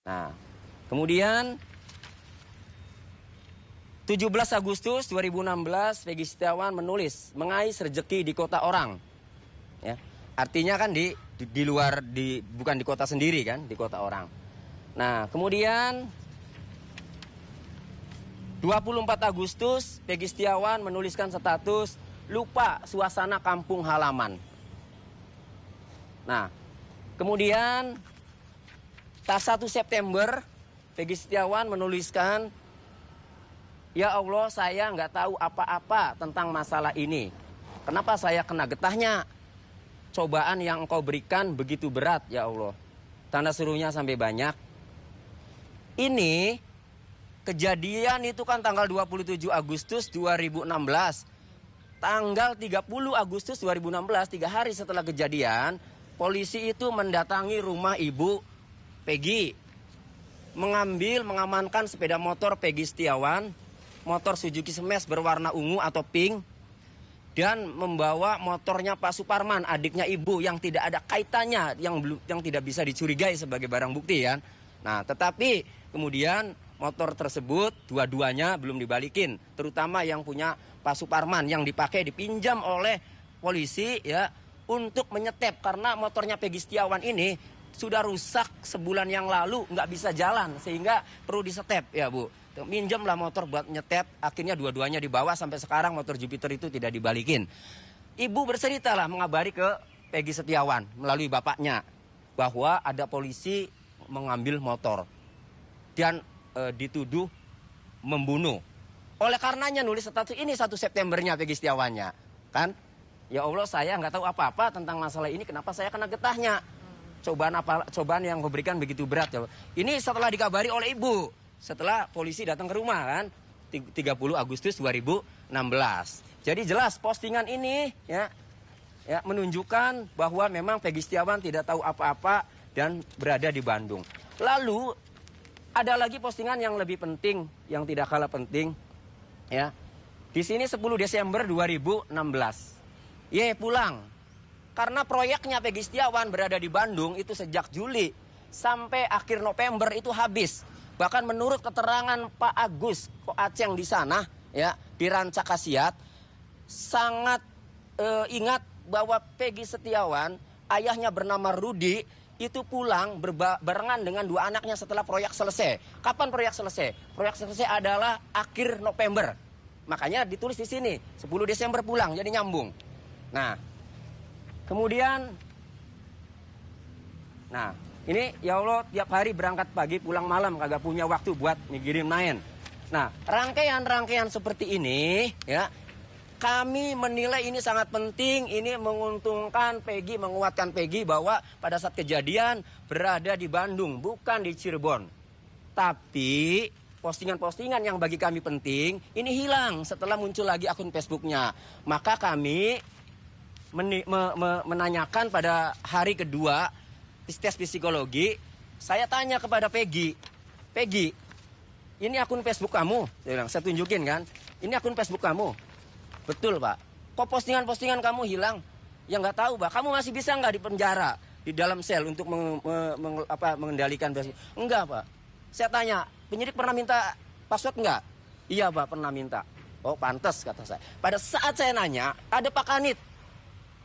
Nah, kemudian 17 Agustus 2016 Peggy Setiawan menulis mengais rezeki di kota orang. Ya. Artinya kan di luar, bukan di kota sendiri kan, di kota orang. Nah, kemudian 24 Agustus Peggy Setiawan menuliskan status lupa suasana kampung halaman. Nah, kemudian 1 September Peggy Setiawan menuliskan, ya Allah, saya nggak tahu apa-apa tentang masalah ini. Kenapa saya kena getahnya? Cobaan yang Engkau berikan begitu berat, ya Allah. Tanda serunya sampai banyak. Ini kejadian itu kan tanggal 27 Agustus 2016. Tanggal 30 Agustus 2016, 3 hari setelah kejadian, polisi itu mendatangi rumah Ibu Peggy. Mengamankan sepeda motor Peggy Setiawan, motor Suzuki Smash berwarna ungu atau pink, dan membawa motornya Pak Suparman, adiknya ibu, yang tidak ada kaitannya, yang tidak bisa dicurigai sebagai barang bukti kan. Nah, tetapi kemudian motor tersebut dua-duanya belum dibalikin, terutama yang punya Pak Suparman yang dipakai dipinjam oleh polisi ya untuk menyetep, karena motornya Peggy Setiawan ini sudah rusak sebulan yang lalu, nggak bisa jalan sehingga perlu disetep ya Bu. Minjemlah motor buat nyetep, akhirnya dua-duanya dibawa sampai sekarang motor Jupiter itu tidak dibalikin. Ibu bercerita lah, mengabari ke Peggy Setiawan melalui bapaknya bahwa ada polisi mengambil motor dan dituduh membunuh. Oleh karenanya nulis status ini 1 Septembernya Peggy Setiawannya kan. Ya Allah, saya nggak tahu apa-apa tentang masalah ini, kenapa saya kena getahnya? Cobaan yang kau berikan begitu berat ya. Ini setelah dikabari oleh ibu, setelah polisi datang ke rumah kan, 30 Agustus 2016. Jadi jelas postingan ini ya menunjukkan bahwa memang Peggy Setiawan tidak tahu apa-apa dan berada di Bandung. Lalu ada lagi postingan yang lebih penting, yang tidak kalah penting ya. Di sini 10 Desember 2016. Ye pulang. Karena proyeknya Peggy Setiawan berada di Bandung itu sejak Juli sampai akhir November itu habis. Bahkan menurut keterangan Pak Agus Koaceng di sana ya, di Rancakasiat, sangat ingat bahwa Peggy Setiawan, ayahnya bernama Rudi, itu pulang barengan dengan 2 anaknya setelah proyek selesai. Kapan proyek selesai? Proyek selesai adalah akhir November. Makanya ditulis di sini 10 Desember pulang, jadi nyambung. Nah, kemudian, nah ini ya Allah tiap hari berangkat pagi pulang malam, kagak punya waktu buat mikirin main. Nah, rangkaian-rangkaian seperti ini ya, kami menilai ini sangat penting, ini menguntungkan Peggy, menguatkan Peggy bahwa pada saat kejadian berada di Bandung, bukan di Cirebon. Tapi postingan-postingan yang bagi kami penting ini hilang setelah muncul lagi akun Facebooknya. Maka kami menanyakan pada hari kedua tes psikologi, saya tanya kepada Peggy, Peggy, ini akun Facebook kamu? Saya bilang, saya tunjukin kan, ini akun Facebook kamu. Betul Pak. Kok postingan-postingan kamu hilang? Ya nggak tahu Pak. Kamu masih bisa nggak di penjara, di dalam sel untuk mengendalikan Facebook? Enggak Pak. Saya tanya, penyidik pernah minta password nggak? Iya Pak, pernah minta. Oh pantas kata saya. Pada saat saya nanya, ada Pak Kanit,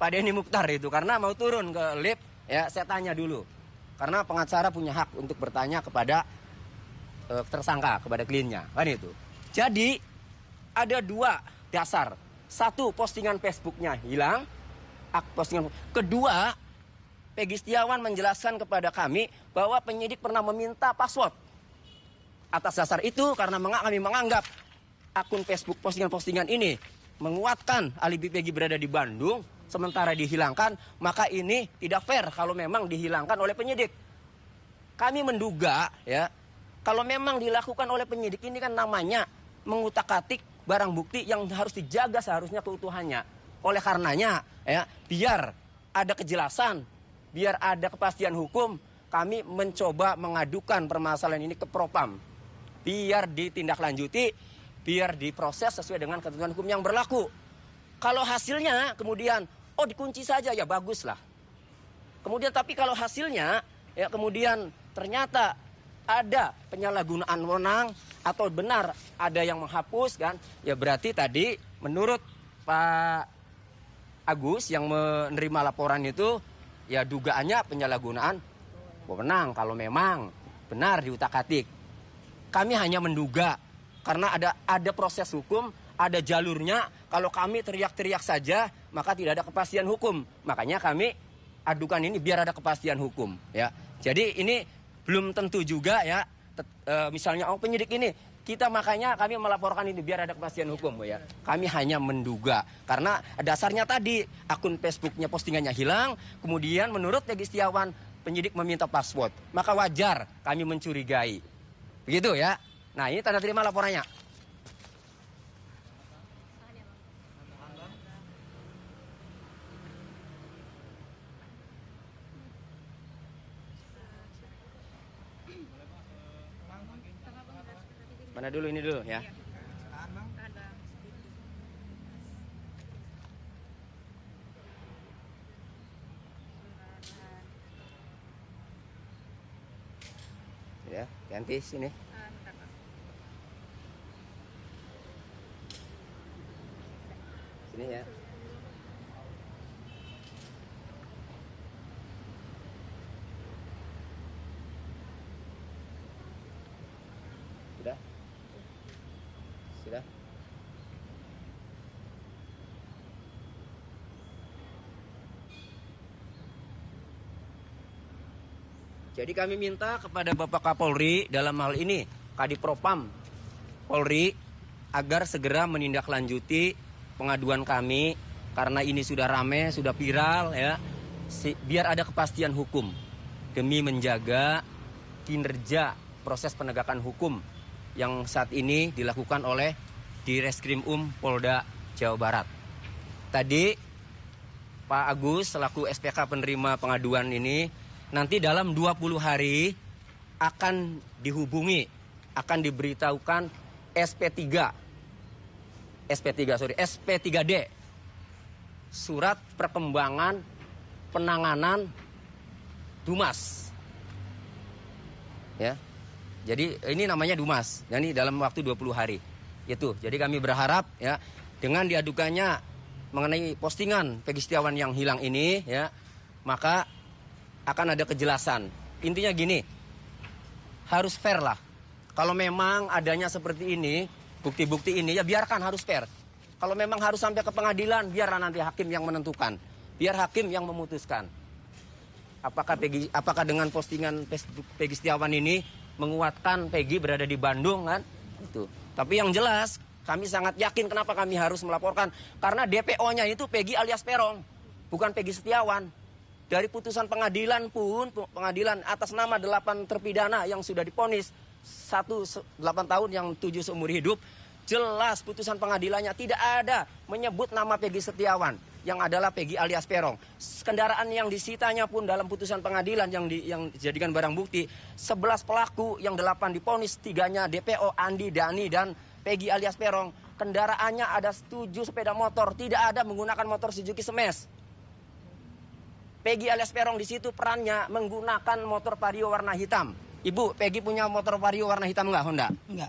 Pak Denny Mukhtar itu, karena mau turun ke lift, ya saya tanya dulu. Karena pengacara punya hak untuk bertanya kepada tersangka, kepada kliennya, kan itu. Jadi ada 2 dasar. 1, postingan Facebooknya hilang. Kedua, Peggy Setiawan menjelaskan kepada kami bahwa penyidik pernah meminta password. Atas dasar itu, karena kami menganggap akun Facebook postingan-postingan ini menguatkan alibi Peggy berada di Bandung, sementara dihilangkan, maka ini tidak fair kalau memang dihilangkan oleh penyidik. Kami menduga ya, kalau memang dilakukan oleh penyidik ini kan namanya mengutak-atik barang bukti yang harus dijaga seharusnya keutuhannya. Oleh karenanya ya, biar ada kejelasan, biar ada kepastian hukum, kami mencoba mengadukan permasalahan ini ke Propam. Biar ditindaklanjuti, biar diproses sesuai dengan ketentuan hukum yang berlaku. Kalau hasilnya kemudian, oh dikunci saja, ya baguslah. Kemudian tapi kalau hasilnya, ya kemudian ternyata ada penyalahgunaan wewenang atau benar ada yang menghapus kan, ya berarti tadi menurut Pak Agus yang menerima laporan itu ya dugaannya penyalahgunaan wewenang kalau memang benar diutak-atik. Kami hanya menduga karena ada proses hukum, ada jalurnya. Kalau kami teriak-teriak saja maka tidak ada kepastian hukum. Makanya kami adukan ini biar ada kepastian hukum ya. Jadi ini belum tentu juga ya, misalnya penyidik ini, makanya kami melaporkan ini biar ada kepastian hukum ya. Kami hanya menduga, karena dasarnya tadi akun Facebooknya postingannya hilang, kemudian menurut Peggy Setiawan, penyidik meminta password. Maka wajar kami mencurigai. Begitu ya. Nah ini tanda terima laporannya. Mana dulu ini dulu ya. Ya, ganti sini. Sini ya. Sudah? Sudah? Jadi kami minta kepada Bapak Kapolri dalam hal ini Kadipropam Polri agar segera menindaklanjuti pengaduan kami karena ini sudah rame, sudah viral ya. Biar ada kepastian hukum demi menjaga kinerja proses penegakan hukum yang saat ini dilakukan oleh Direskrim Polda Jawa Barat. Tadi Pak Agus selaku SPK penerima pengaduan ini nanti dalam 20 hari akan dihubungi, akan diberitahukan SP3D, surat perkembangan penanganan Dumas. Ya. Jadi ini namanya Dumas. Jadi dalam waktu 20 hari. Itu. Jadi kami berharap ya dengan diadukannya mengenai postingan Peggy Setiawan yang hilang ini ya, maka akan ada kejelasan. Intinya gini, harus fair lah. Kalau memang adanya seperti ini, bukti-bukti ini ya biarkan harus fair. Kalau memang harus sampai ke pengadilan, biarlah nanti hakim yang menentukan. Biar hakim yang memutuskan. Apakah dengan postingan Facebook Peggy Setiawan ini menguatkan Peggy berada di Bandung kan? Itu. Tapi yang jelas kami sangat yakin kenapa kami harus melaporkan. Karena DPO-nya itu Peggy alias Peron, bukan Peggy Setiawan. Dari putusan pengadilan pun, pengadilan atas nama 8 terpidana yang sudah divonis 8 tahun yang 7 seumur hidup, jelas putusan pengadilannya tidak ada menyebut nama Peggy Setiawan yang adalah Peggy alias Peron. Kendaraan yang disitanya pun dalam putusan pengadilan yang dijadikan barang bukti, 11 pelaku yang 8 divonis, 3-nya DPO, Andi, Dani, dan Peggy alias Peron. Kendaraannya ada 7 sepeda motor, tidak ada menggunakan motor Suzuki Smash. Peggy alias Peron di situ perannya menggunakan motor Vario warna hitam. Ibu, Peggy punya motor Vario warna hitam nggak, Honda? Enggak.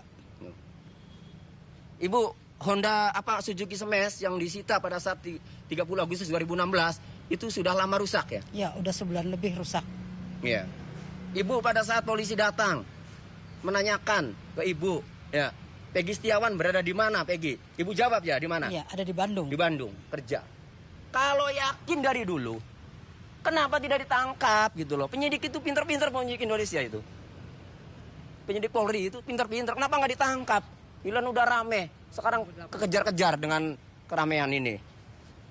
Ibu, Honda Suzuki Smash yang disita pada saat 30 Agustus 2016 itu sudah lama rusak ya? Ya, udah sebulan lebih rusak. Iya. Ibu pada saat polisi datang menanyakan ke ibu, ya, Peggy Setiawan berada di mana, Peggy? Ibu jawab ya, di mana? Iya, ada di Bandung. Di Bandung, kerja. Kalau yakin dari dulu, kenapa tidak ditangkap gitu loh? Penyidik itu pinter-pinter, penyidik Indonesia itu. Penyidik Polri itu pinter-pinter, kenapa nggak ditangkap? Bilang udah rame, sekarang kekejar-kejar dengan keramaian ini.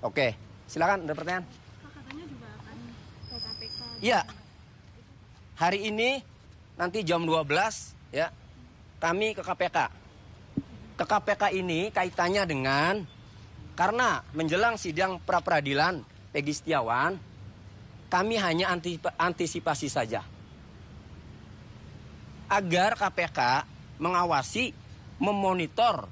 Oke, silakan ada pertanyaan. Katanya juga akan ke KPK. Iya. Hari ini nanti jam 12 ya, kami ke KPK. Ke KPK ini kaitannya dengan karena menjelang sidang pra peradilan Peggy Setiawan, kami hanya antisipasi saja. Agar KPK mengawasi, memonitor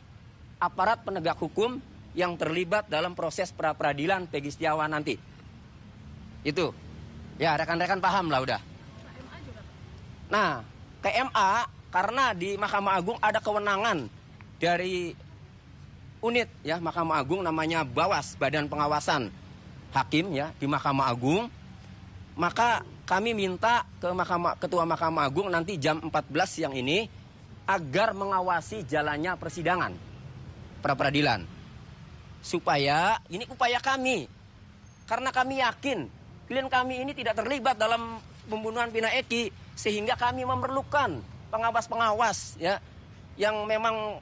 aparat penegak hukum yang terlibat dalam proses pra peradilan Peggy Setiawan nanti. Itu. Ya, rekan-rekan paham lah udah. Nah, ke MA karena di Mahkamah Agung ada kewenangan dari unit ya Mahkamah Agung namanya Bawas, Badan Pengawasan Hakim ya di Mahkamah Agung. Maka kami minta ke Ketua Mahkamah Agung nanti jam 14 siang ini agar mengawasi jalannya persidangan pra peradilan. Supaya ini upaya kami. Karena kami yakin klien kami ini tidak terlibat dalam pembunuhan Vina Eki, sehingga kami memerlukan pengawas-pengawas ya yang memang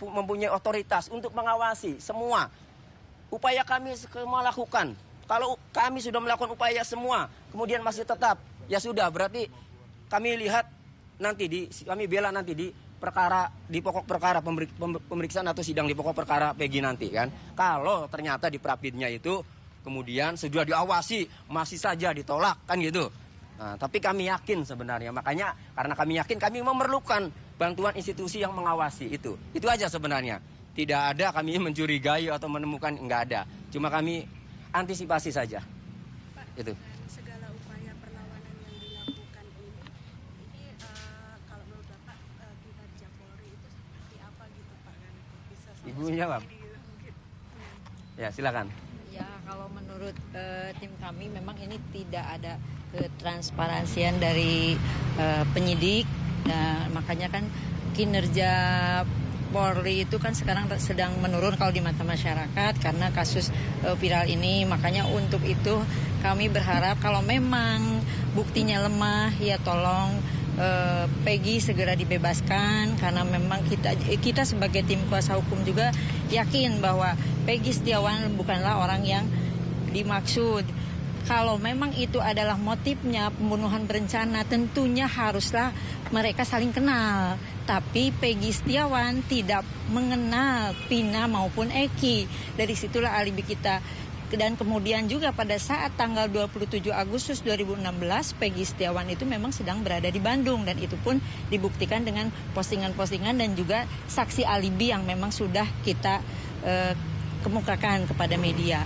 mempunyai otoritas untuk mengawasi semua upaya kami semua lakukan. Kalau kami sudah melakukan upaya semua kemudian masih tetap, ya sudah berarti kami lihat nanti kami bela nanti di perkara, di pokok perkara, pemeriksaan atau sidang di pokok perkara Peggy nanti kan. Kalau ternyata di Prapidnya itu kemudian sudah diawasi masih saja ditolak kan gitu. Nah, tapi kami yakin sebenarnya, makanya karena kami yakin kami memerlukan bantuan institusi yang mengawasi itu. Itu aja sebenarnya. Tidak ada kami mencurigai atau menemukan, enggak ada. Cuma kami antisipasi saja. Pak, Itu. dengan segala upaya perlawanan yang dilakukan ini kalau menurut Bapak kinerja Polri itu seperti apa gitu Pak kan? Bisa Ibu jawab. gitu, mungkin. Ya, silakan. Ya, kalau menurut tim kami memang ini tidak ada ketransparansian dari penyidik. Nah, makanya kan kinerja Polri itu kan sekarang sedang menurun kalau di mata masyarakat karena kasus viral ini. Makanya untuk itu kami berharap kalau memang buktinya lemah ya tolong Peggy segera dibebaskan, karena memang kita sebagai tim kuasa hukum juga yakin bahwa Peggy Setiawan bukanlah orang yang dimaksud. Kalau memang itu adalah motifnya pembunuhan berencana, tentunya haruslah mereka saling kenal. Tapi Peggy Setiawan tidak mengenal Vina maupun Eki. Dari situlah alibi kita. Dan kemudian juga pada saat tanggal 27 Agustus 2016, Peggy Setiawan itu memang sedang berada di Bandung. Dan itu pun dibuktikan dengan postingan-postingan dan juga saksi alibi yang memang sudah kita kemukakan kepada media.